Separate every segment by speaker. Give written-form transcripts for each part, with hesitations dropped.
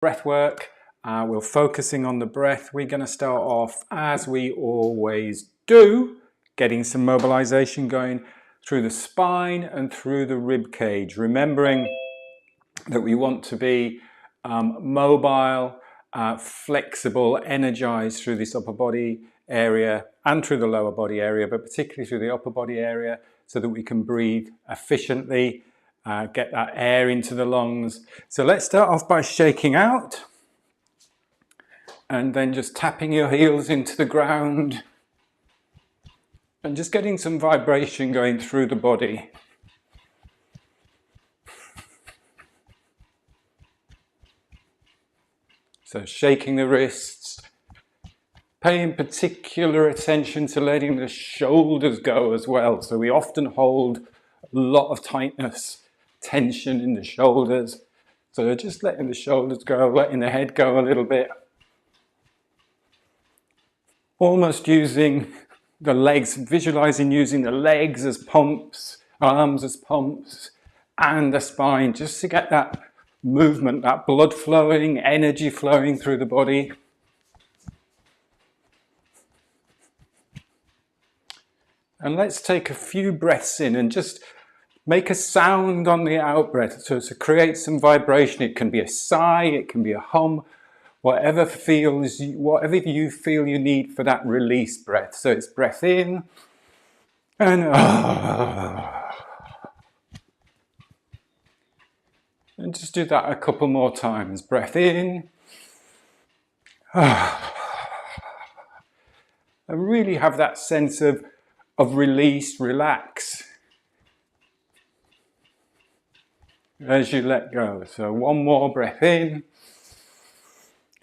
Speaker 1: breath work. We're focusing on the breath. We're going to start off, as we always do, getting some mobilization going through the spine and through the rib cage, remembering that we want to be mobile, flexible, energized through this upper body area and through the lower body area, but particularly through the upper body area, so that we can breathe efficiently, get that air into the lungs. So let's start off by shaking out and then just tapping your heels into the ground and just getting some vibration going through the body. So shaking the wrists, paying particular attention to letting the shoulders go as well. So we often hold a lot of tightness, tension in the shoulders. So just letting the shoulders go, letting the head go a little bit. Almost using the legs, visualizing using the legs as pumps, arms as pumps, and the spine, just to get that movement, that blood flowing, energy flowing through the body. And let's take a few breaths in and just make a sound on the out breath, so to create some vibration. It can be a sigh, it can be a hum, whatever you feel you need for that release breath. So it's breath in and and just do that a couple more times. Breath in and really have that sense of release, relax as you let go. So one more breath in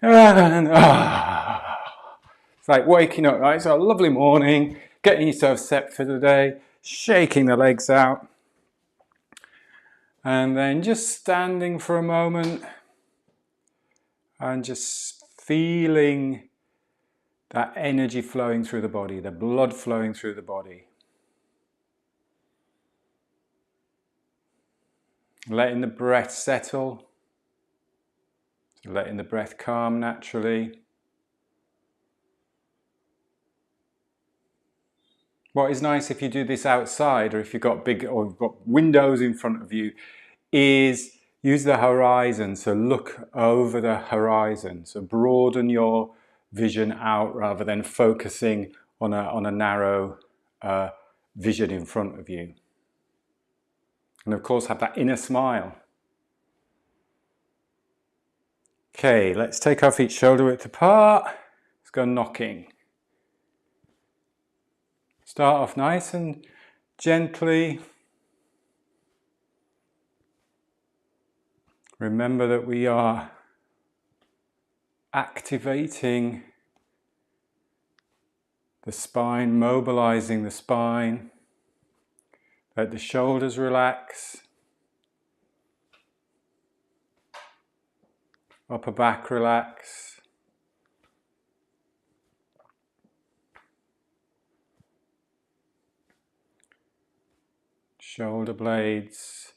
Speaker 1: and it's like waking up, right? So a lovely morning, getting yourself set for the day, shaking the legs out, and then just standing for a moment and just feeling that energy flowing through the body, the blood flowing through the body. Letting the breath settle, letting the breath calm naturally. What is nice if you do this outside, or if you've got windows in front of you, is use the horizon. So look over the horizon. So broaden your vision out rather than focusing on a narrow vision in front of you. And of course, have that inner smile. Okay, let's take our feet shoulder width apart. Let's go knocking. Start off nice and gently. Remember that we are activating the spine, mobilizing the spine. Let the shoulders relax. Upper back relax. Shoulder blades.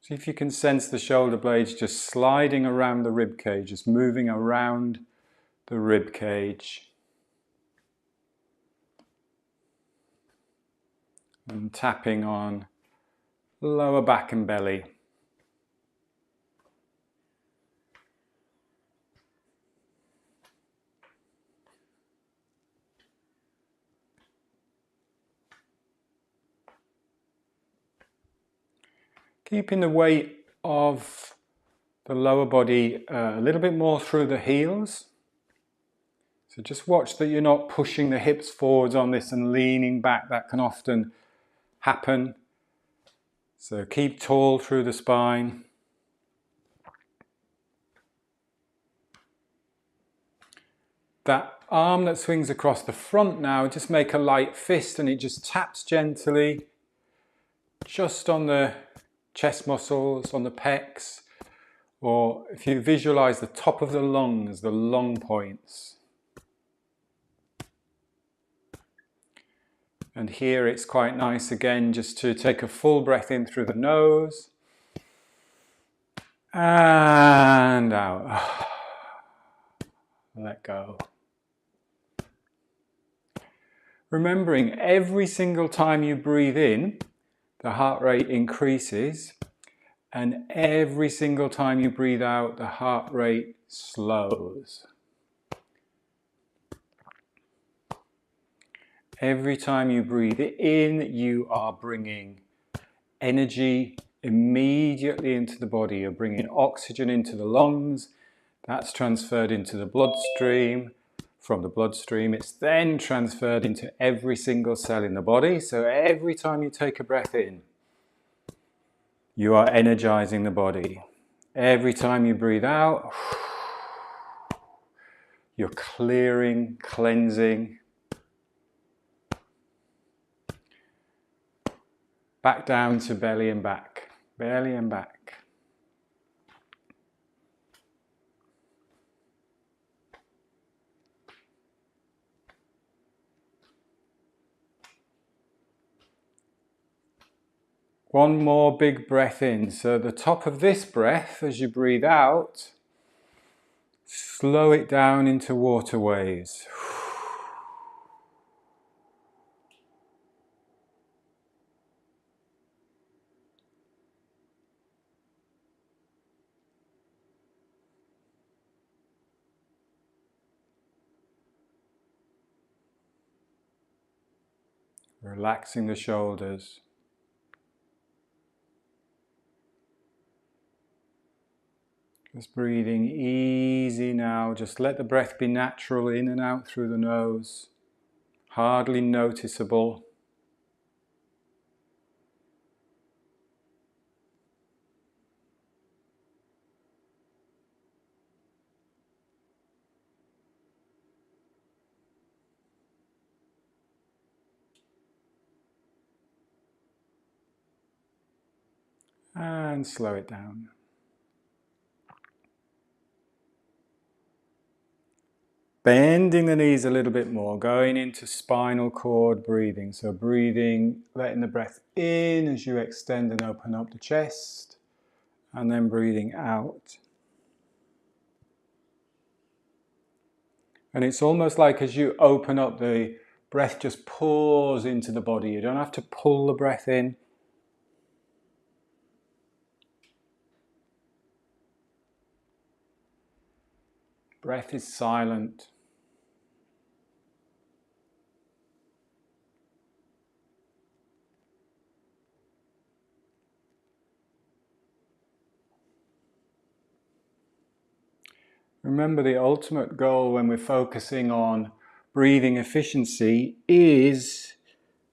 Speaker 1: See if you can sense the shoulder blades just sliding around the rib cage, just moving around the rib cage. And tapping on lower back and belly. Keeping the weight of the lower body a little bit more through the heels. So just watch that you're not pushing the hips forwards on this and leaning back. That can often happen. So keep tall through the spine. That arm that swings across the front now, just make a light fist and it just taps gently just on the chest muscles, on the pecs, or if you visualize the top of the lungs, the lung points. And here it's quite nice again just to take a full breath in through the nose And out. Let go. Remembering every single time you breathe in, the heart rate increases, and every single time you breathe out, the heart rate slows. Every time you breathe in, you are bringing energy immediately into the body. You're bringing oxygen into the lungs. That's transferred into the bloodstream. From the bloodstream, it's then transferred into every single cell in the body. So every time you take a breath in, you are energizing the body. Every time you breathe out, you're clearing, cleansing. Back down to belly and back. Belly and back. One more big breath in. So the top of this breath, as you breathe out, slow it down into water waves. Relaxing the shoulders. Just breathing easy now. Just let the breath be natural in and out through the nose. Hardly noticeable. And slow it down. Bending the knees a little bit more, going into spinal cord breathing. So breathing, letting the breath in as you extend and open up the chest, and then breathing out. And it's almost like as you open up, the breath just pours into the body. You don't have to pull the breath in. Breath is silent. Remember, the ultimate goal when we're focusing on breathing efficiency is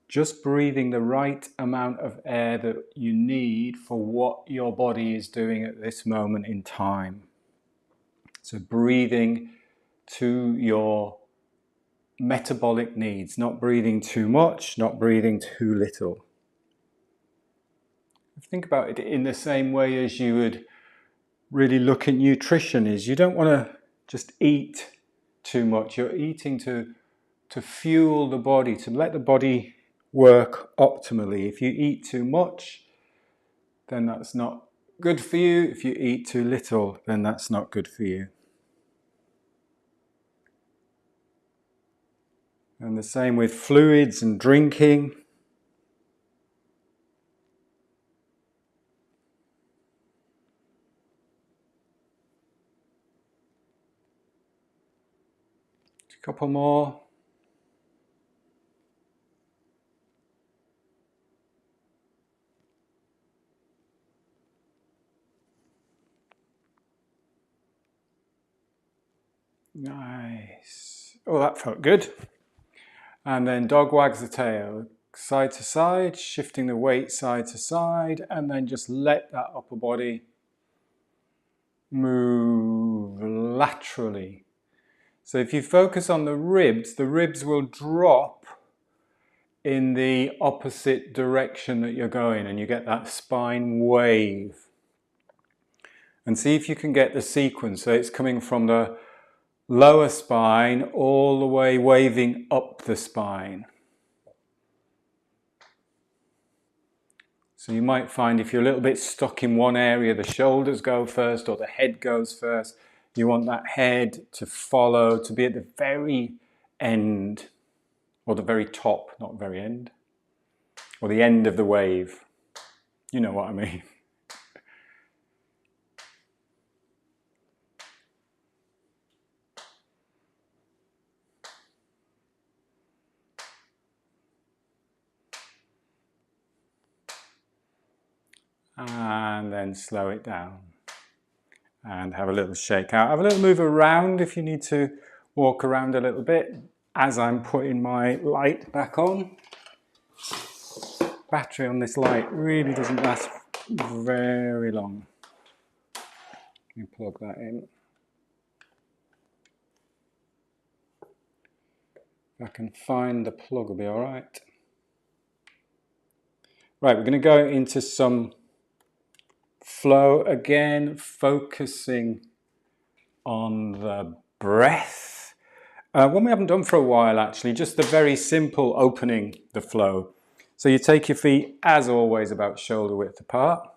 Speaker 1: just breathing the right amount of air that you need for what your body is doing at this moment in time. So breathing to your metabolic needs, not breathing too much, not breathing too little. Think about it in the same way as you would really look at nutrition. Is you don't want to just eat too much. You're eating to fuel the body, to let the body work optimally. If you eat too much, then that's not good for you. If you eat too little, then that's not good for you. And the same with fluids and drinking. A couple more. Nice. Oh, that felt good. And then dog wags the tail, side to side, shifting the weight side to side, and then just let that upper body move laterally. So if you focus on the ribs will drop in the opposite direction that you're going, and you get that spine wave. And see if you can get the sequence. So it's coming from the lower spine all the way waving up the spine. So you might find if you're a little bit stuck in one area, the shoulders go first or the head goes first. You want that head to follow, to be at the very end, or the very top, not very end, or the end of the wave. You know what I mean. And then slow it down. And have a little shake out. Have a little move around if you need to walk around a little bit as I'm putting my light back on. Battery on this light really doesn't last very long. Let me plug that in. If I can find the plug, will be all right. Right, we're going to go into some flow again, focusing on the breath. One we haven't done for a while actually, just the very simple opening the flow. So you take your feet, as always, about shoulder width apart.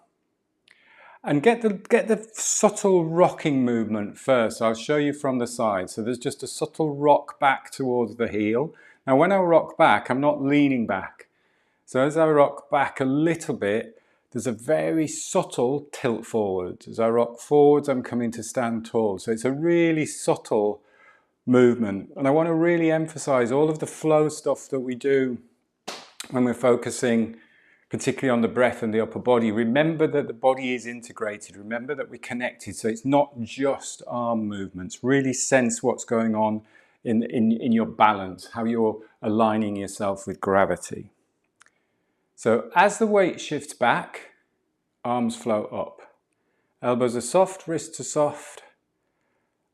Speaker 1: And get the subtle rocking movement first. I'll show you from the side. So there's just a subtle rock back towards the heel. Now when I rock back, I'm not leaning back. So as I rock back a little bit, there's a very subtle tilt forwards. As I rock forwards, I'm coming to stand tall. So it's a really subtle movement. And I want to really emphasize all of the flow stuff that we do when we're focusing particularly on the breath and the upper body. Remember that the body is integrated. Remember that we're connected. So it's not just arm movements. Really sense what's going on in your balance, how you're aligning yourself with gravity. So as the weight shifts back, arms float up. Elbows are soft, wrists are soft.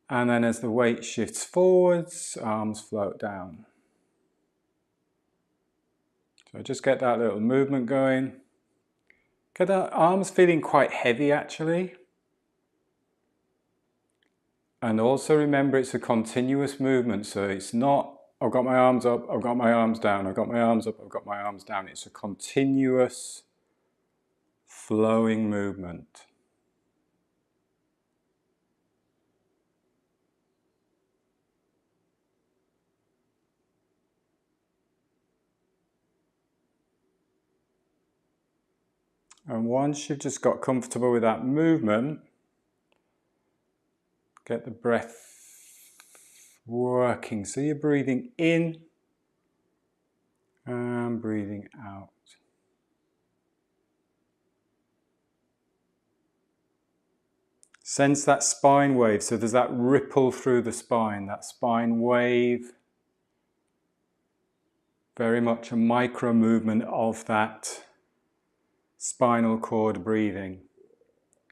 Speaker 1: And then as the weight shifts forwards, arms float down. So just get that little movement going. Get that arms feeling quite heavy actually. And also remember it's a continuous movement. So it's not, I've got my arms up, I've got my arms down, I've got my arms up, I've got my arms down. It's a continuous flowing movement. And once you've just got comfortable with that movement, get the breath working. So you're breathing in and breathing out. Sense that spine wave. So there's that ripple through the spine, that spine wave. Very much a micro movement of that spinal cord breathing.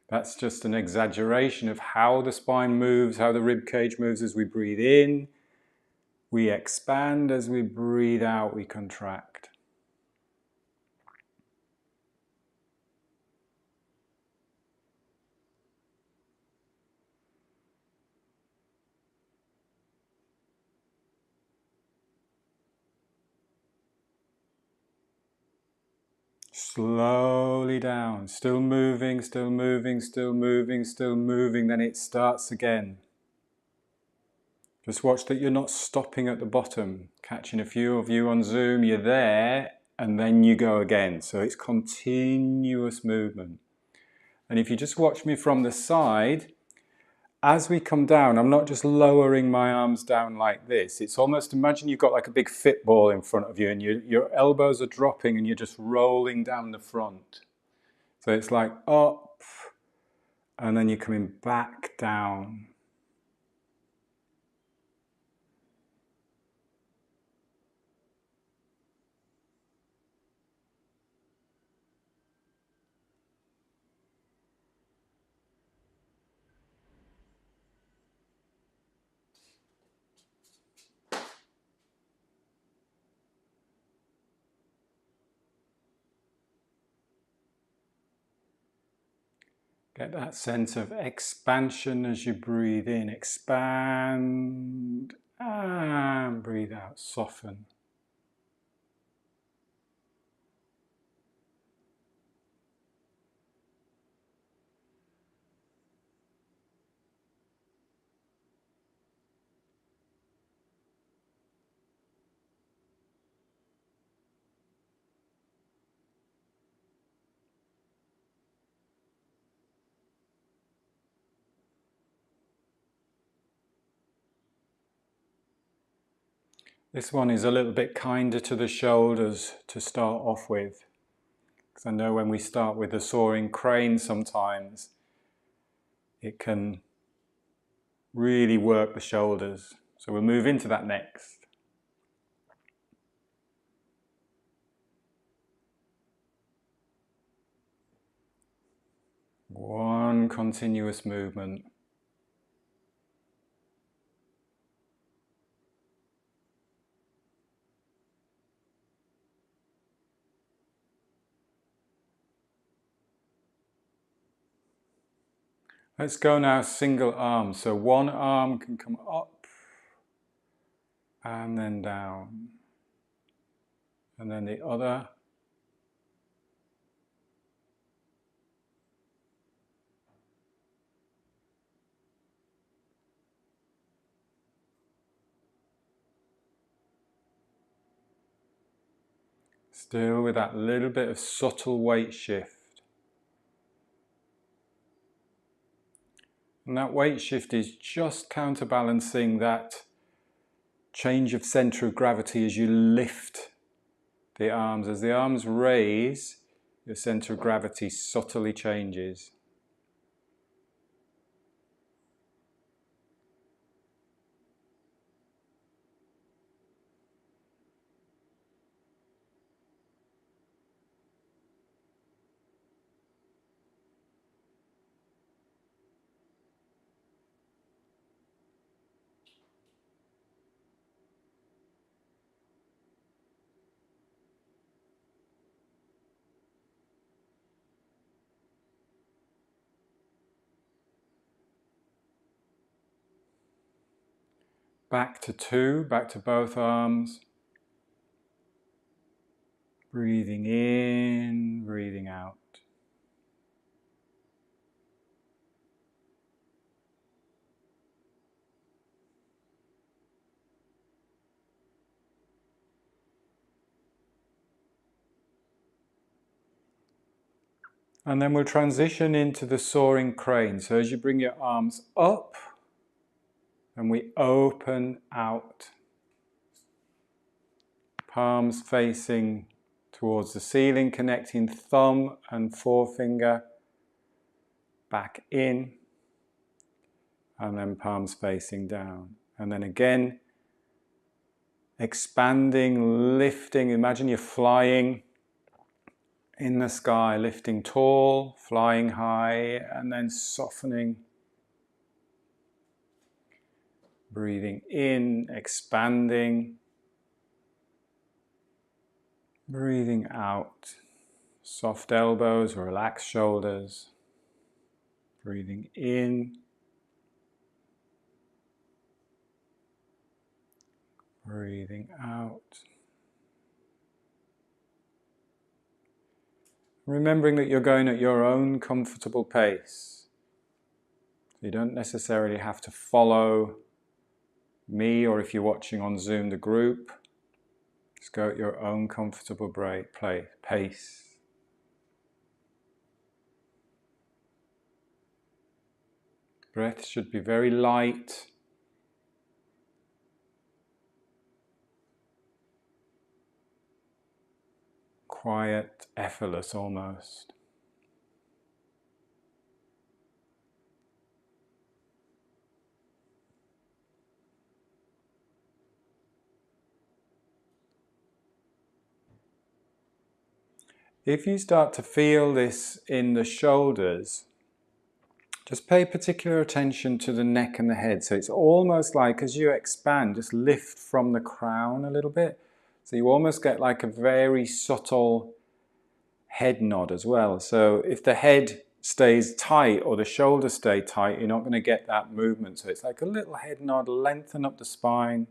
Speaker 1: That's just an exaggeration of how the spine moves, how the rib cage moves as we breathe in. We expand, as we breathe out, we contract. Slowly down, still moving, still moving, still moving, still moving, then it starts again. Just watch that you're not stopping at the bottom. Catching a few of you on Zoom, you're there, and then you go again. So it's continuous movement. And if you just watch me from the side, as we come down, I'm not just lowering my arms down like this. It's almost, imagine you've got like a big fit ball in front of you and your elbows are dropping and you're just rolling down the front. So it's like up, and then you're coming back down. Get that sense of expansion as you breathe in. Expand and breathe out. Soften. This one is a little bit kinder to the shoulders to start off with. Because I know when we start with the soaring crane sometimes, it can really work the shoulders. So we'll move into that next. One continuous movement. Let's go now single arm. So one arm can come up and then down. And then the other. Still with that little bit of subtle weight shift. And that weight shift is just counterbalancing that change of center of gravity as you lift the arms. As the arms raise, your center of gravity subtly changes. Back to two, back to both arms. Breathing in, breathing out. And then we'll transition into the soaring crane. So as you bring your arms up, and we open out. Palms facing towards the ceiling, connecting thumb and forefinger back in, and then palms facing down. And then again, expanding, lifting. Imagine you're flying in the sky, lifting tall, flying high, and then softening. Breathing in, expanding. Breathing out. Soft elbows, relaxed shoulders. Breathing in. Breathing out. Remembering that you're going at your own comfortable pace. You don't necessarily have to follow me, or if you're watching on Zoom, the group. Just go at your own comfortable pace. Breath should be very light. Quiet, effortless almost. If you start to feel this in the shoulders, just pay particular attention to the neck and the head. So it's almost like as you expand, just lift from the crown a little bit. So you almost get like a very subtle head nod as well. So if the head stays tight or the shoulders stay tight, you're not going to get that movement. So it's like a little head nod, lengthen up the spine.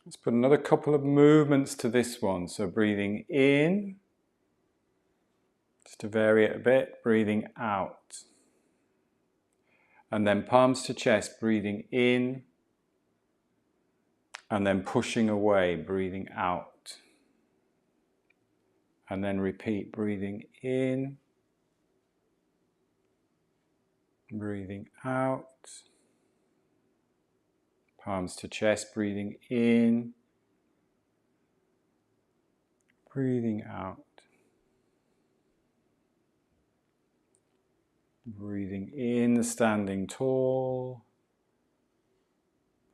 Speaker 1: Let's put another couple of movements to this one. So breathing in, just to vary it a bit, breathing out. And then palms to chest, breathing in, and then pushing away, breathing out. And then repeat, breathing in, breathing out. Palms to chest, breathing in, breathing out. Breathing in, standing tall,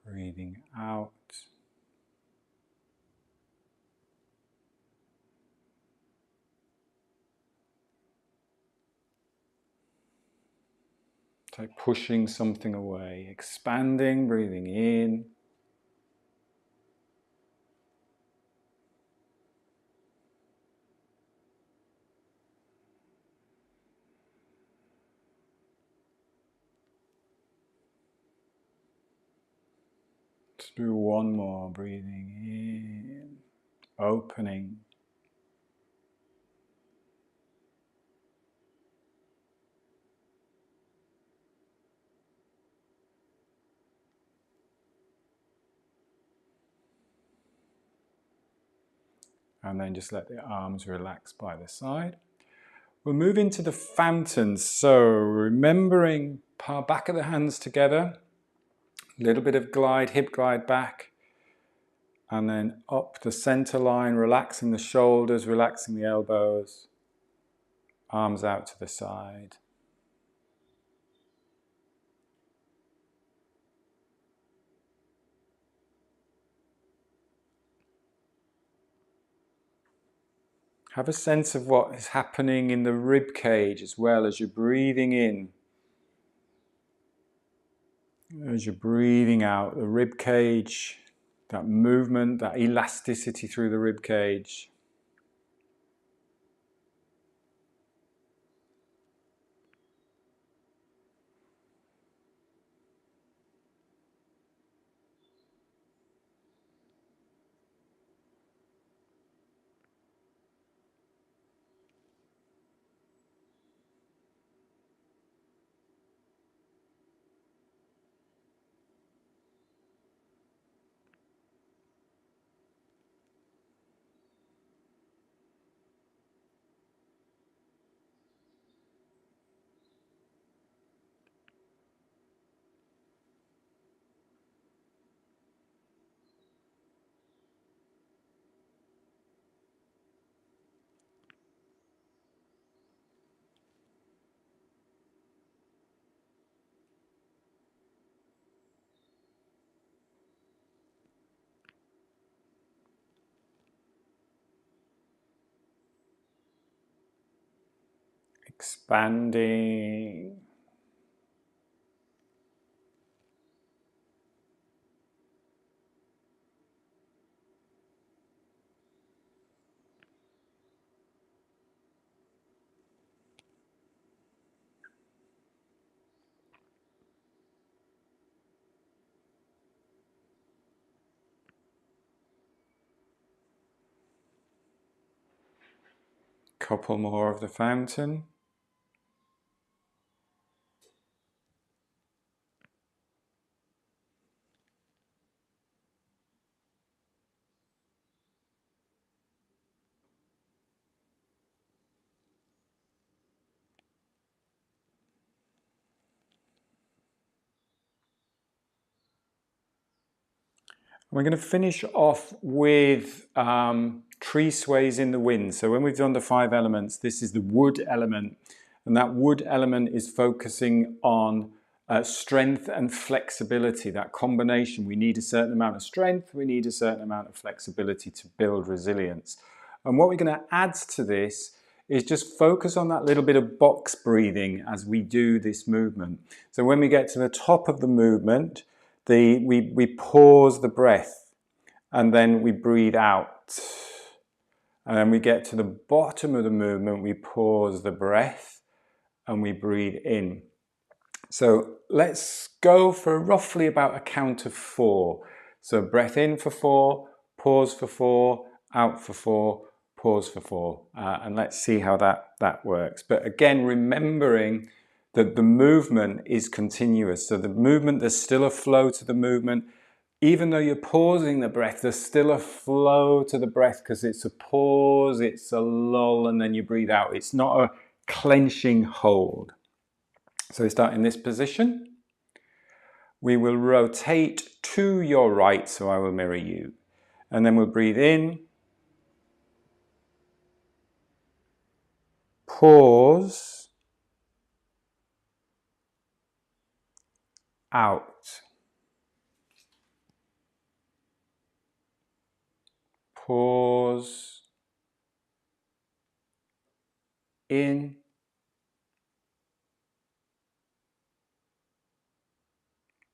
Speaker 1: breathing out. It's like pushing something away, expanding, breathing in. Let's do one more, breathing in, opening. And then just let the arms relax by the side. We'll move into the fountains. So remembering back of the hands together, a little bit of glide, hip glide back, and then up the center line, relaxing the shoulders, relaxing the elbows, arms out to the side. Have a sense of what is happening in the rib cage as well as you're breathing in. As you're breathing out, the rib cage, that movement, that elasticity through the rib cage. Expanding. Couple more of the fountain. We're going to finish off with tree sways in the wind. So when we've done the 5 elements, this is the wood element. And that wood element is focusing on strength and flexibility, that combination. We need a certain amount of strength, we need a certain amount of flexibility to build resilience. And what we're going to add to this is just focus on that little bit of box breathing as we do this movement. So when we get to the top of the movement, we pause the breath and then we breathe out. And then we get to the bottom of the movement, we pause the breath and we breathe in. So let's go for roughly about a count of 4. So breath in for 4, pause for 4, out for 4, pause for 4. And let's see how that works. But again, remembering that the movement is continuous. So the movement, there's still a flow to the movement. Even though you're pausing the breath, there's still a flow to the breath because it's a pause, it's a lull, and then you breathe out. It's not a clenching hold. So we start in this position. We will rotate to your right, so I will mirror you. And then we'll breathe in, pause, out, pause, in,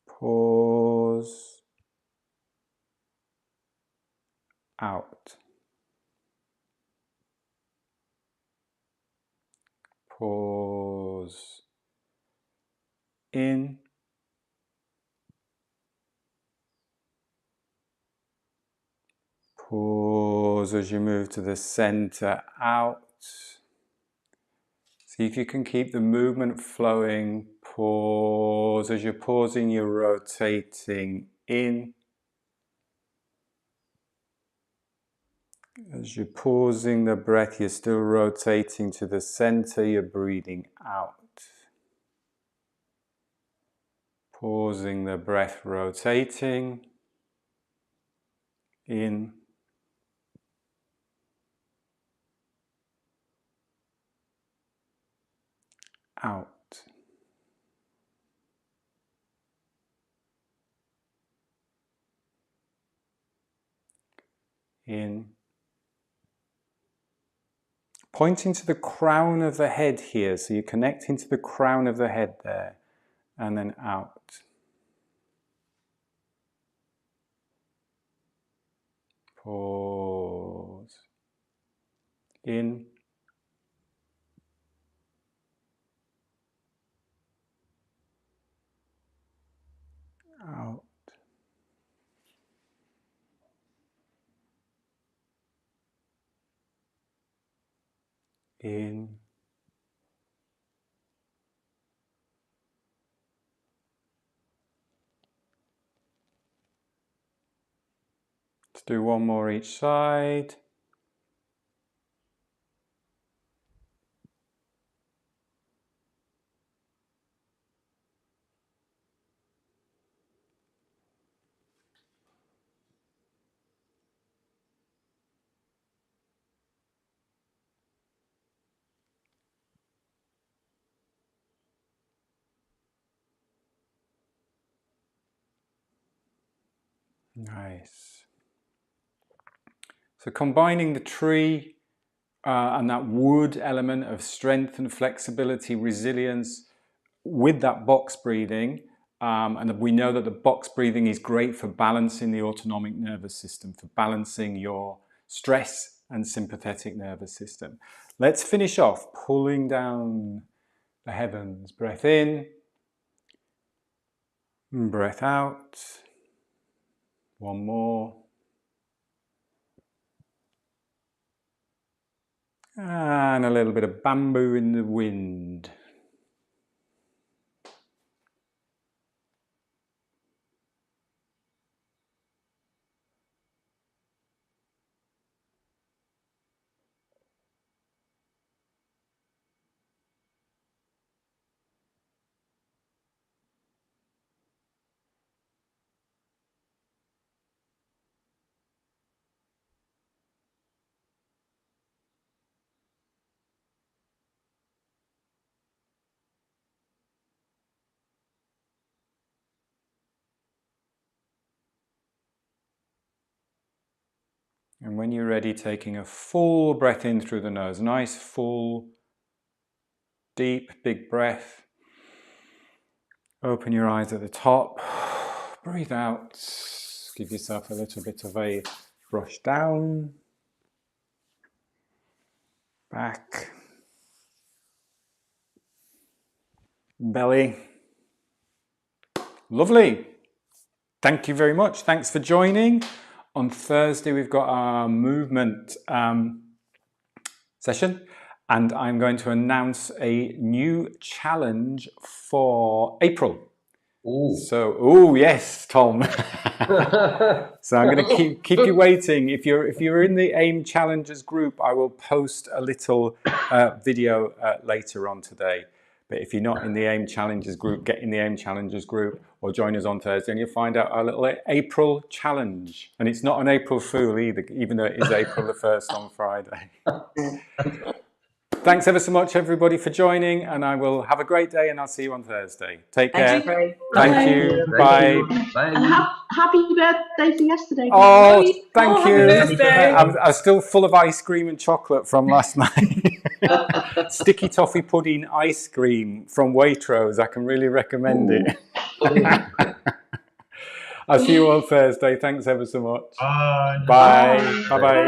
Speaker 1: pause, out, pause, in, pause as you move to the center, out. See if you can keep the movement flowing. Pause. As you're pausing, you're rotating in. As you're pausing the breath, you're still rotating to the center, you're breathing out. Pausing the breath, rotating in. Out. In. Pointing to the crown of the head here, so you're connecting to the crown of the head there, and then out. Pause. In. Out. In. Let's do one more each side. Nice. So combining the tree and that wood element of strength and flexibility, resilience with that box breathing, and we know that the box breathing is great for balancing the autonomic nervous system, for balancing your stress and sympathetic nervous system. Let's finish off pulling down the heavens. Breath in, breath out. One more. And a little bit of bamboo in the wind. And when you're ready, taking a full breath in through the nose. Nice, full, deep, big breath. Open your eyes at the top. Breathe out. Give yourself a little bit of a brush down. Back. Belly. Lovely. Thank you very much. Thanks for joining. On Thursday, we've got our movement session, and I'm going to announce a new challenge for April.
Speaker 2: Ooh.
Speaker 1: So, oh yes, Tom. So I'm going to keep you waiting. If you're in the AIM Challengers group, I will post a little video later on today. But if you're not in the AIM Challengers group, get in the AIM Challengers group or join us on Thursday and you'll find out our little April challenge. And it's not an April Fool either, even though it is April the 1st on Friday. Thanks ever so much, everybody, for joining, and I will have a great day, and I'll see you on Thursday. Take care. Thank you. Bye.
Speaker 2: Bye.
Speaker 3: And happy birthday for yesterday.
Speaker 1: Oh, thank you.
Speaker 4: birthday.
Speaker 1: I'm still full of ice cream and chocolate from last night. Sticky toffee pudding ice cream from Waitrose. I can really recommend it. I'll see you on Thursday. Thanks ever so much.
Speaker 2: Bye.
Speaker 1: Bye. Bye-bye.